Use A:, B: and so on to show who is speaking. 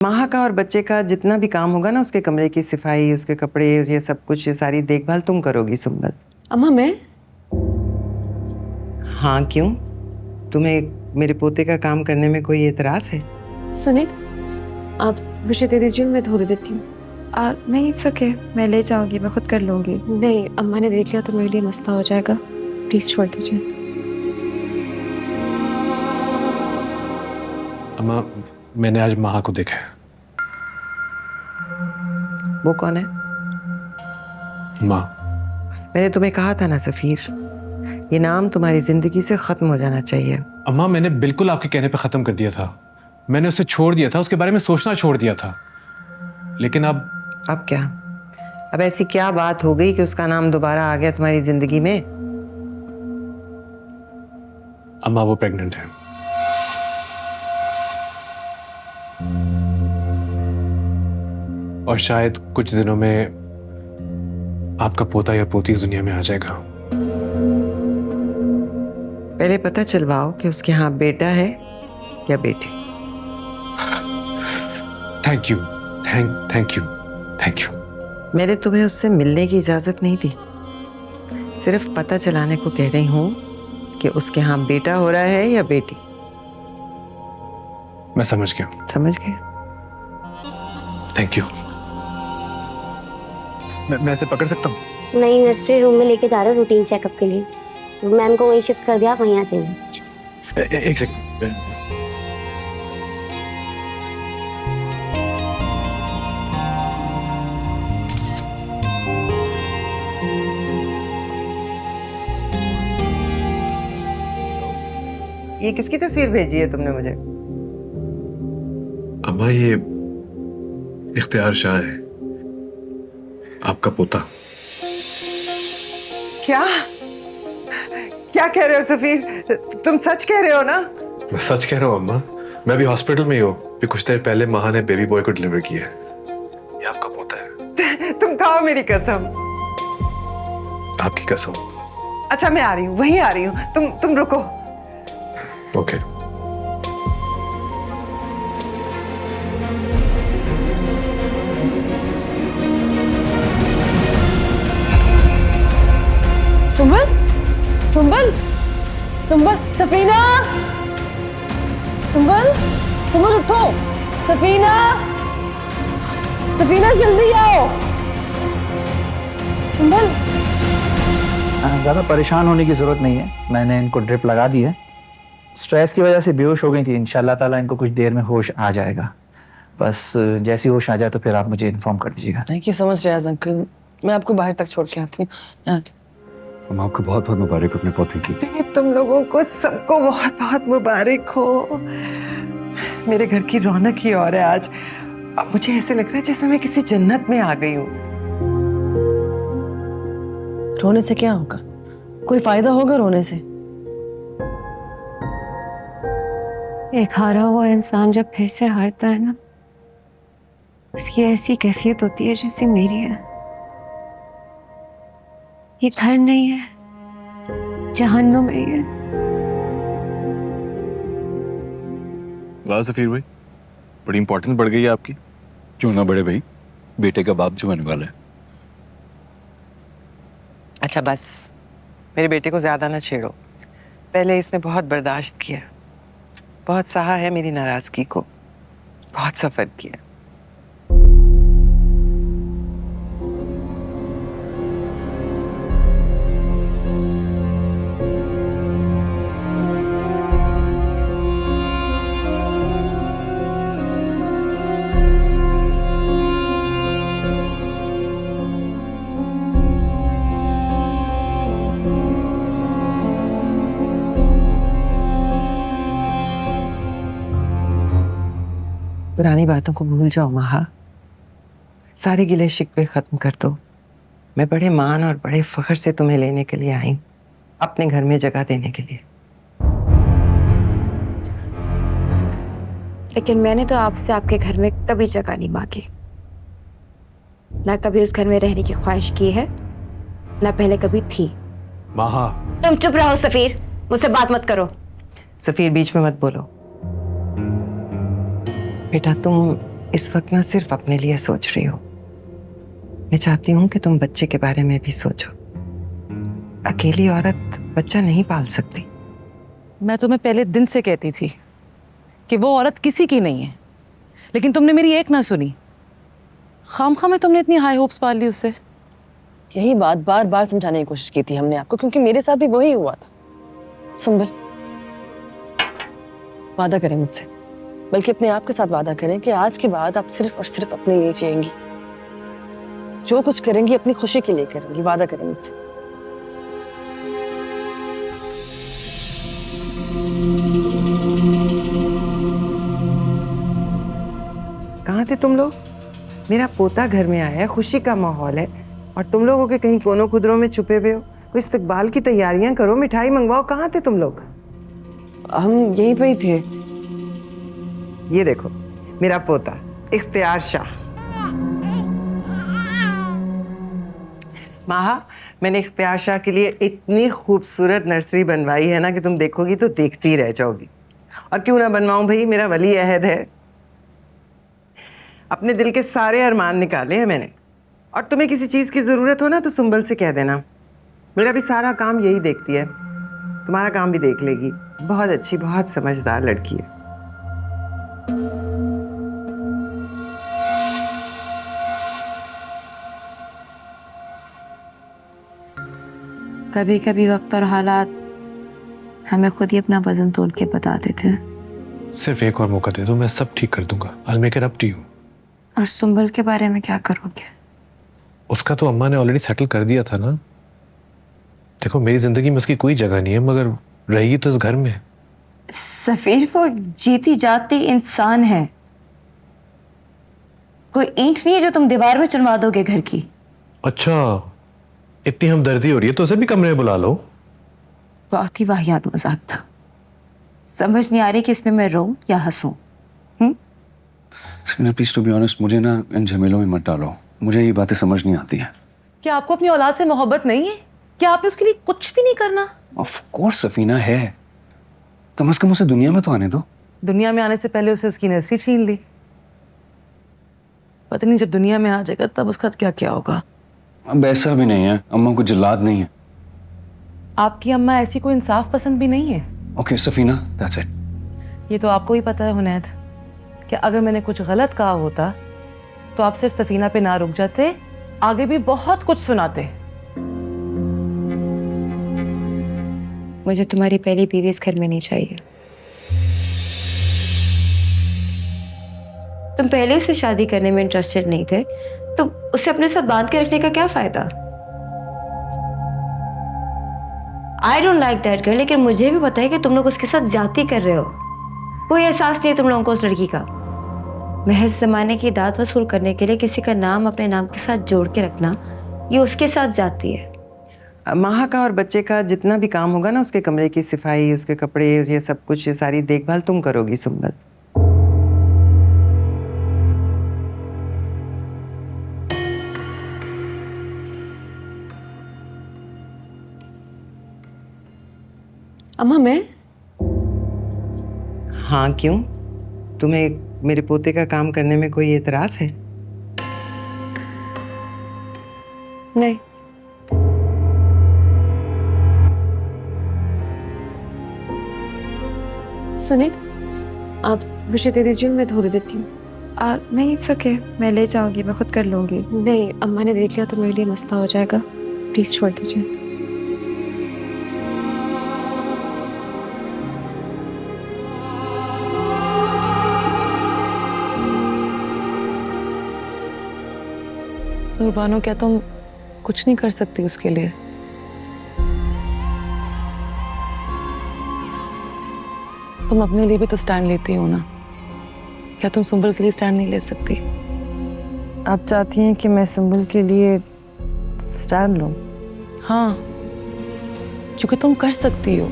A: माहा का और बच्चे का जितना भी काम होगा ना, उसके कमरे की सफाई, उसके कपड़े, ये सब कुछ, ये सारी देखभाल तुम करोगी सुंबल।
B: अम्मा मैं?
A: हाँ क्यों? तुम्हें मेरे पोते का काम करने में कोई एतराज है?
B: सुनिए, आप मुझे दे दीजिए, मैं धो देती हूँ।
C: नहीं इट्स ओके, मैं ले जाऊंगी, मैं खुद कर लूंगी।
B: नहीं, अम्मा ने देख लिया तो मेरे लिए मसला हो जाएगा, प्लीज छोड़ दीजिए।
D: अम्मा, मैंने आज माहा को देखा है।
A: वो कौन है?
D: माँ।
A: मैंने तुम्हें कहा था ना सफीर, ये नाम तुम्हारी जिंदगी से खत्म हो जाना चाहिए।
D: अम्मा, मैंने बिल्कुल आपके कहने पे खत्म कर दिया था। मैंने उसे छोड़ दिया था, उसके बारे में सोचना छोड़ दिया था। लेकिन
A: अब क्या? अब ऐसी क्या बात हो गई कि उसका नाम दोबारा आ गया तुम्हारी जिंदगी में?
D: अम्मा वो प्रेग्नेंट है। और शायद कुछ दिनों में आपका पोता या पोती इस दुनिया में आ जाएगा।
A: पहले पता चलवाओ कि उसके यहाँ बेटा है या बेटी।
D: Thank you, thank you, thank you.
A: मैंने तुम्हें उससे मिलने की इजाजत नहीं दी, सिर्फ पता चलाने को कह रही हूँ कि उसके यहाँ बेटा हो रहा है या बेटी।
D: मैं समझ गया।
A: समझ गए?
D: Thank you. मैं इसे पकड़ सकता हूँ?
E: नहीं, नर्सरी रूम में लेके जा रहे हो रूटीन चेकअप के लिए। मैम को वहीं शिफ्ट कर दिया, आप वहीं आ जाइए।
D: एक सेकंड।
A: ये किसकी तस्वीर भेजी है तुमने मुझे?
D: अम्मा, ये इख्तियार शाह है, आपका पोता।
A: क्या क्या कह रहे हो सफीर? तुम सच कह रहे हो ना?
D: मैं सच कह रहा हूँ अम्मा, मैं भी हॉस्पिटल में ही हूँ। भी कुछ देर पहले माहा ने बेबी बॉय को डिलीवर किया है। ये आपका पोता है।
A: तुम खाओ मेरी कसम।
D: आपकी कसम।
A: अच्छा मैं आ रही हूँ, वहीं आ रही हूँ, तुम रुको।
D: ओके।
B: सुंबल, सुंबल, सुंबल, सफीना, सुंबल, सुंबल उठो, सफीना, सफीना जल्दी आओ, सुंबल।
F: ज़्यादा परेशान होने की ज़रूरत नहीं है, मैंने इनको ड्रिप लगा दी है। स्ट्रेस की वजह से बेहोश हो गई थी, इंशाल्लाह ताला इनको कुछ देर में होश आ जाएगा। बस जैसे ही होश आ जाए तो फिर आप मुझे इन्फॉर्म कर दीजिएगा।
B: Thank you so much Riyaz uncle, मैं आपको बाहर तक छोड़ के आती हूँ।
G: हम आपको बहुत बहुत मुबारक अपने पोते की।
A: तुम लोगों को सबको बहुत बहुत मुबारक हो। मेरे घर की रौनक ही और है आज। अब मुझे ऐसे लग रहा है जैसे मैं किसी जन्नत में आ गई हूँ।
B: रोने से क्या होगा? कोई फायदा होगा रोने से? एक हारा हुआ इंसान जब फिर से हारता है ना, उसकी ऐसी कैफियत होती है जैसी मेरी है। ये घर नहीं है, जहन्नुम है ये।
G: वाह सफीर भाई, बड़ी इंपॉर्टेंस बढ़ गई है आपकी। क्यों ना बढ़े भाई, बेटे का बाप जो होने वाला है।
A: अच्छा बस, मेरे बेटे को ज्यादा ना छेड़ो। पहले इसने बहुत बर्दाश्त किया, बहुत सहा है मेरी नाराजगी को, बहुत सफर किया। पुरानी बातों को भूल जाओ माहा, सारे गिले शिकवे खत्म कर दो। मैं बड़े मान और बड़े फख्र से तुम्हें लेने के लिए आई, अपने घर में जगह देने के लिए।
C: लेकिन मैंने तो आपसे आपके घर में कभी जगह नहीं मांगी, ना कभी उस घर में रहने की ख्वाहिश की है, ना पहले कभी थी।
D: माहा।
C: तुम चुप रहो सफीर, मुझसे बात मत करो।
A: सफीर बीच में मत बोलो। बेटा तुम इस वक्त ना सिर्फ अपने लिए सोच रही हो। मैं चाहती हूँ कि तुम बच्चे के बारे में भी सोचो। अकेली औरत बच्चा नहीं पाल सकती।
H: मैं तुम्हें पहले दिन से कहती थी कि वो औरत किसी की नहीं है, लेकिन तुमने मेरी एक ना सुनी। खामखा में तुमने इतनी हाई होप्स पाल ली उससे।
I: यही बात बार बार समझाने की कोशिश की थी हमने आपको, क्योंकि मेरे साथ भी वही हुआ था। सुंबल, वादा करें मुझसे, बल्कि अपने आप के साथ वादा करें कि आज के बाद आप सिर्फ और सिर्फ अपने लिए जिएंगी। जो कुछ करेंगी अपनी खुशी के लिए करेंगी। वादा करें मुझसे।
A: कहाँ थे तुम लोग? मेरा पोता घर में आया है, खुशी का माहौल है, और तुम लोगों के कहीं कोनों खुदरों में छुपे हुए हो। कोई इस्तकबाल की तैयारियां करो, मिठाई मंगवाओ। कहाँ थे तुम लोग?
I: हम यहीं पे ही थे।
A: ये देखो मेरा पोता इख्तियार शाह। माहा, मैंने इख्तियार शाह के लिए इतनी खूबसूरत नर्सरी बनवाई है ना कि तुम देखोगी तो देखती ही रह जाओगी। और क्यों ना बनवाऊं भाई, मेरा वली अहद है। अपने दिल के सारे अरमान निकाले हैं मैंने। और तुम्हें किसी चीज़ की ज़रूरत हो ना तो सुंबल से कह देना। मेरा भी सारा काम यही देखती है, तुम्हारा काम भी देख लेगी। बहुत अच्छी, बहुत समझदार लड़की है।
C: कभी कभी वक्त और हालात हमें खुद ही अपना वजन तोल के बता देते हैं।
D: सिर्फ एक और मौका दे दो, मैं सब ठीक कर दूंगा। I'll make it up to you।
C: और सुंबल के बारे में क्या करोगे?
D: उसका तो अम्मा ने ऑलरेडी सेटल कर दिया था ना। देखो, मेरी जिंदगी में उसकी कोई जगह नहीं है, मगर रहेगी तो इस घर में।
C: सफीर, वो जीती जाती इंसान है, कोई ईंट नहीं है जो तुम दीवार में चुनवा दोगे घर की।
D: अच्छा, इतनी हमदर्दी हो रही है तो उसे भी कमरे में बुला लो।
C: बहुत ही वाहियात मजाक था। समझ नहीं आ रही कि इसमें मैं रोऊं या हंसूं।
G: Safina, please to be honest, मुझे ना इन झमेलों में मत डालो। मुझे ये बातें समझ नहीं आती हैं।
H: क्या आपको अपनी औलाद से मोहब्बत नहीं है? क्या आपने उसके लिए कुछ भी नहीं करना?
G: ऑफ कोर्स सफीना है, कम से कम उसे दुनिया में तो आने दो।
H: दुनिया में आने से पहले उसे उसकी नर्सरी छीन ली। पता नहीं जब दुनिया में आ जाएगा तब उसका क्या क्या होगा।
G: अब ऐसा भी नहीं है, अम्मा को जल्लाद नहीं है।
H: आपकी अम्मा ऐसी कोई इंसाफ पसंद भी नहीं है।
G: Okay Safina, that's it.
H: ये तो आपको ही पता है हुनैद कि अगर मैंने कुछ गलत कहा होता तो आप सिर्फ सफीना पे ना रुक जाते, आगे भी बहुत कुछ सुनाते।
C: मुझे तुम्हारी पहली बीवी इस घर में नहीं चाहिए। तुम पहले उससे शादी करने में इंटरेस्टेड नहीं थे तो उसे अपने साथ बांध के रखने का क्या फायदा? I don't like that girl, लेकिन मुझे भी पता है कि तुम लोग उसके साथ ज्यादती कर रहे हो। कोई एहसास नहीं है तुम लोगों को उस लड़की का। महज जमाने की दाद वसूल करने के लिए किसी का नाम अपने नाम के साथ जोड़ के रखना, ये उसके साथ ज्यादती है।
A: माहा का और बच्चे का जितना भी काम होगा ना, उसके कमरे की सफाई, उसके कपड़े, ये सब कुछ, ये सारी देखभाल तुम करोगी सुंबल।
I: अम्मा, मैं?
A: हाँ, क्यों? तुम्हें मेरे पोते का काम करने में कोई एतराज है?
I: नहीं।
B: सुनिए, आप मुझे दे दीजिए, मैं धो देती हूँ।
C: नहीं, इट्स ओके, मैं ले जाऊंगी, मैं खुद कर लूंगी।
B: नहीं, अम्मा ने देख लिया तो मेरे लिए मसला हो जाएगा। प्लीज छोड़ दीजिए।
H: नूरबानो, क्या तुम कुछ नहीं कर सकती उसके लिए? तुम अपने लिए भी तो स्टैंड लेती हो ना। क्या तुम सुंबल के लिए स्टैंड नहीं ले सकती?
I: आप चाहती हैं कि मैं सुंबल के लिए स्टैंड लूं?
H: हाँ, क्योंकि तुम कर सकती हो।